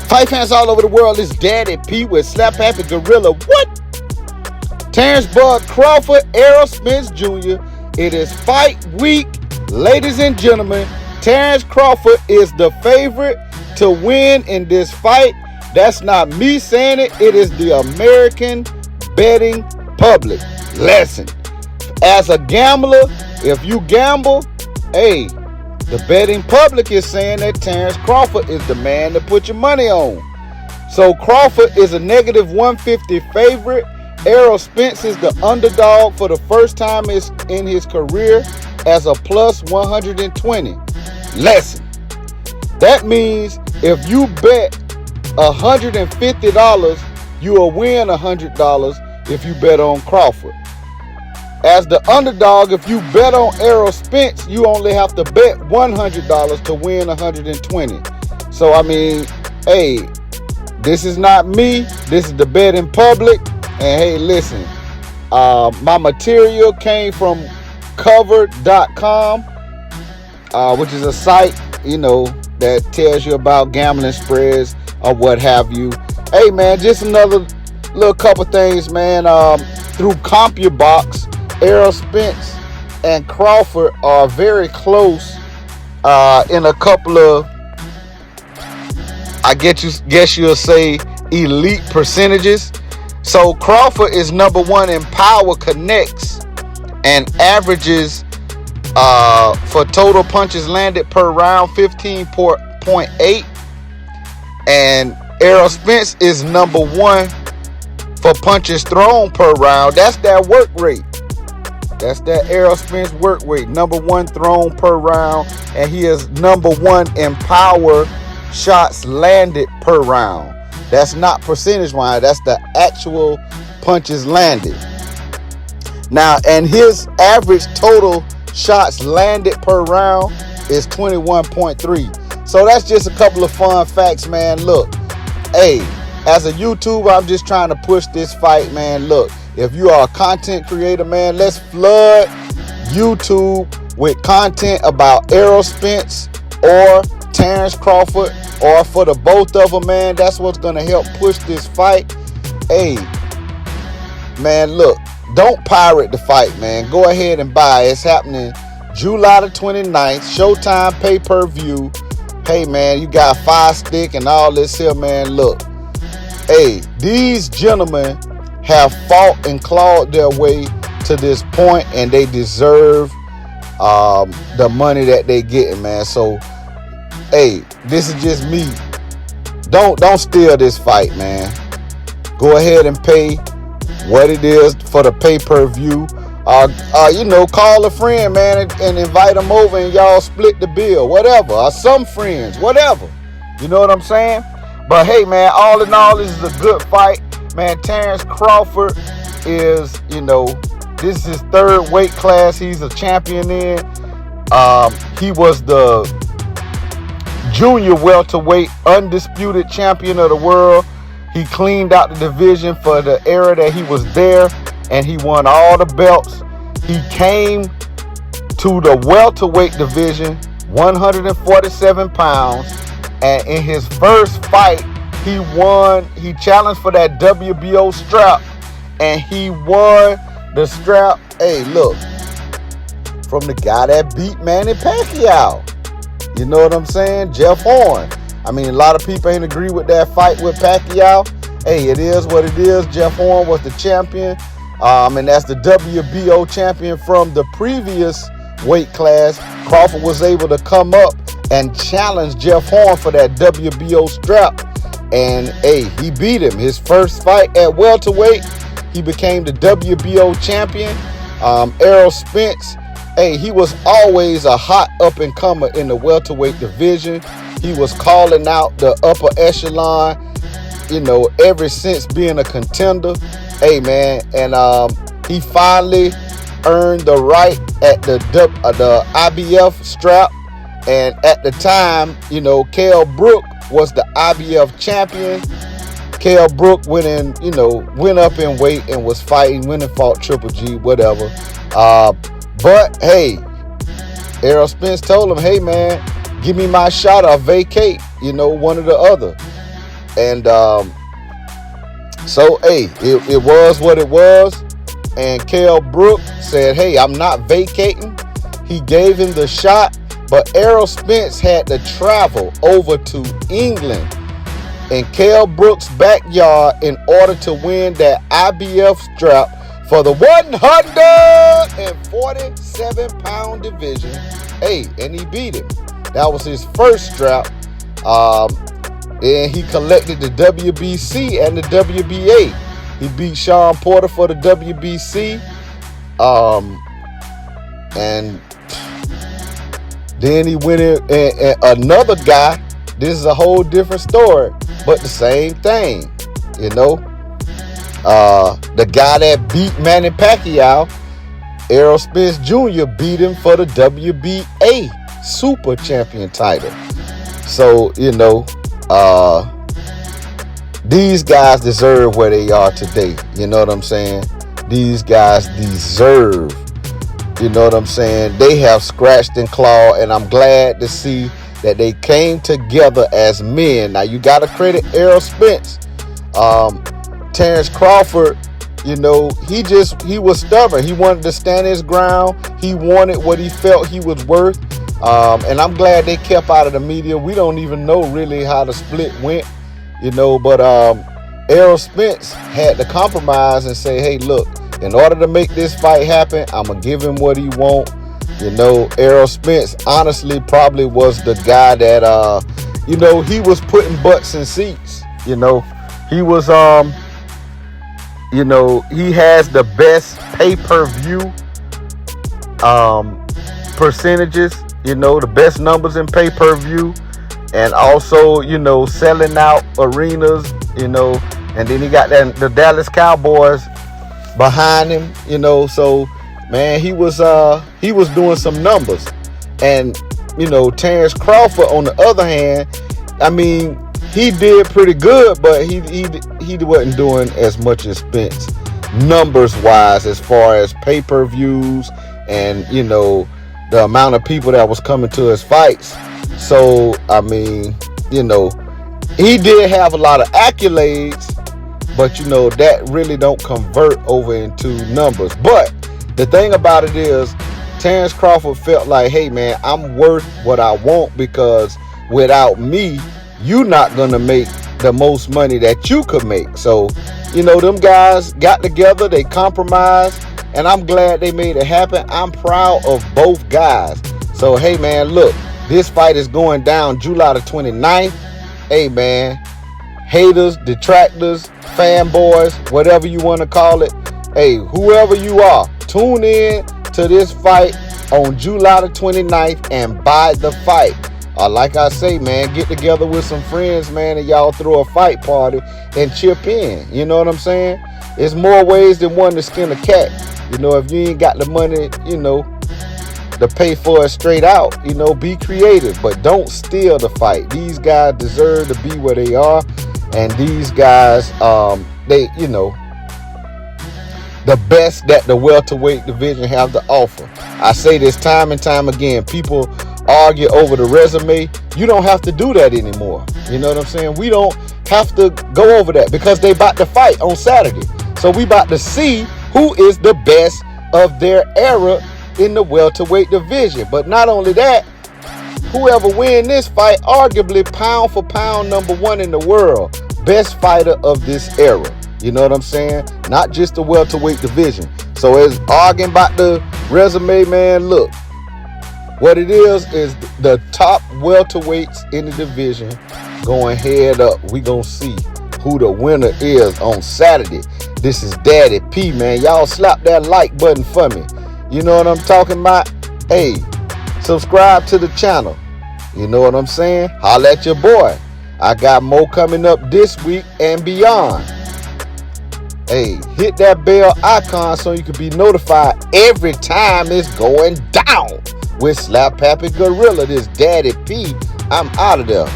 Fight fans all over the world, it's Daddy P with Slap Happy Gorilla. What? Terence Crawford, Errol Spence Jr. It is fight week. Ladies and gentlemen, Terence Crawford is the favorite to win in this fight. That's not me saying it. It is the American betting public. Listen, as a gambler, if you gamble, hey, the betting public is saying that Terence Crawford is the man to put your money on. So Crawford is a negative 150 favorite. Errol Spence is the underdog for the first time in his career as a plus 120. Listen, that means if you bet $150, you will win $100 if you bet on Crawford. As the underdog, if you bet on Errol Spence, you only have to bet $100 to win $120. So, I mean, hey, this is not me. This is the betting public. And, hey, listen, my material came from covered.com, which is a site, that tells you about gambling spreads or what have you. Hey, man, just another little couple things, man. Through CompuBox, Errol Spence and Crawford are very close in a couple of, I guess you'll say, elite percentages. So Crawford is number one in Power Connects and averages for total punches landed per round 15.8. And Errol Spence is number one for punches thrown per round. That's that work rate. That's that Errol Spence work rate. Number one thrown per round. And he is number one in power shots landed per round. That's not percentage-wise. That's the actual punches landed. Now, and his average total shots landed per round is 21.3. So that's just a couple of fun facts, man. Look, hey, as a YouTuber, I'm just trying to push this fight, man. Look, if you are a content creator, man, let's flood YouTube with content about Errol Spence or Terence Crawford, or for the both of them, man. That's what's going to help push this fight. Hey, man, look, don't pirate the fight, man. Go ahead and buy. It's happening July the 29th, Showtime pay-per-view. Hey, man, you got Fire Stick and all this here, man. Look, hey, these gentlemen have fought and clawed their way to this point, and they deserve the money that they getting, man. So, hey, this is just me. Don't steal this fight, man. Go ahead and pay what it is for the pay-per-view. Call a friend, man, and invite them over, and y'all split the bill, whatever. Or some friends, whatever. You know what I'm saying? But hey, man, all in all, this is a good fight, man. Terence Crawford is, this is his third weight class he's a champion in. He was the junior welterweight undisputed champion of the world. He cleaned out the division for the era that he was there, and he won all the belts. He came to the welterweight division, 147 pounds, and in his first fight, he challenged for that WBO strap, and he won the strap. Hey, look, from the guy that beat Manny Pacquiao. You know what I'm saying? Jeff Horn. I mean, a lot of people ain't agree with that fight with Pacquiao. Hey, it is what it is. Jeff Horn was the champion. And that's the WBO champion from the previous weight class. Crawford was able to come up and challenge Jeff Horn for that WBO strap. And, hey, he beat him. His first fight at welterweight, he became the WBO champion. Errol Spence, hey, he was always a hot up-and-comer in the welterweight division. He was calling out the upper echelon, ever since being a contender. Hey, man, and he finally earned the right at the IBF strap. And at the time, Kell Brook was the IBF champion. Kell Brook went up in weight and was fighting, went and fought Triple G, whatever. But, hey, Errol Spence told him, hey, man, give me my shot or vacate, one or the other. And so, hey, it was what it was. And Kell Brook said, hey, I'm not vacating. He gave him the shot, but Errol Spence had to travel over to England in Kell Brook's backyard in order to win that IBF strap for the 147-pound division. Hey, and he beat him. That was his first strap. Then he collected the WBC and the WBA. He beat Sean Porter for the WBC. And then he went in and another guy. This is a whole different story, but the same thing, you know. The guy that beat Manny Pacquiao, Errol Spence Jr., beat him for the WBA Super Champion title. So, you know, these guys deserve where they are today. You know what I'm saying? These guys deserve, you know what I'm saying? They have scratched and clawed, and I'm glad to see that they came together as men. Now, you got to credit Errol Spence. Terence Crawford, you know, he was stubborn. He wanted to stand his ground. He wanted what he felt he was worth. And I'm glad they kept out of the media. We don't even know really how the split went, you know, but Errol Spence had to compromise and say, hey, look, in order to make this fight happen, I'm going to give him what he wants. You know, Errol Spence honestly probably was the guy that, you know, he was putting butts in seats. You know, he was, you know, he has the best pay-per-view percentages, you know, the best numbers in pay-per-view, and also, you know, selling out arenas, you know, and then he got the Dallas Cowboys behind him, you know, so man, he was doing some numbers. And, you know, Terence Crawford, on the other hand, I mean, he did pretty good, but he wasn't doing as much as Spence numbers-wise as far as pay-per-views and, you know, the amount of people that was coming to his fights. So, I mean, you know, he did have a lot of accolades, but, you know, that really don't convert over into numbers. But the thing about it is, Terence Crawford felt like, hey, man, I'm worth what I want, because without me, you're not going to make the most money that you could make. So, you know, them guys got together, they compromised, and I'm glad they made it happen. I'm proud of both guys. So, hey, man, look, this fight is going down July the 29th. Hey, man, haters, detractors, fanboys, whatever you want to call it, hey, whoever you are, tune in to this fight on July the 29th and buy the fight. Like I say, man, get together with some friends, man, and y'all throw a fight party and chip in. You know what I'm saying? There's more ways than one to skin a cat. You know, if you ain't got the money, you know, to pay for it straight out, you know, be creative, but don't steal the fight. These guys deserve to be where they are, and these guys, they, you know, the best that the welterweight division have to offer. I say this time and time again. People argue over the resume. You don't have to do that anymore. You know what I'm saying? We don't have to go over that, because they about to fight on Saturday. So we about to see who is the best of their era in the welterweight division. But not only that, whoever win this fight, arguably pound for pound #1 in the world, best fighter of this era. You know what I'm saying? Not just the welterweight division. So as arguing about the resume, man, look, what it is the top welterweights in the division going head up. We gonna see who the winner is on Saturday. This is Daddy P, man. Y'all slap that like button for me. You know what I'm talking about? Hey, subscribe to the channel. You know what I'm saying? Holla at your boy. I got more coming up this week and beyond. Hey, hit that bell icon so you can be notified every time it's going down with Slap Happy Gorilla. This Daddy P. I'm out of there.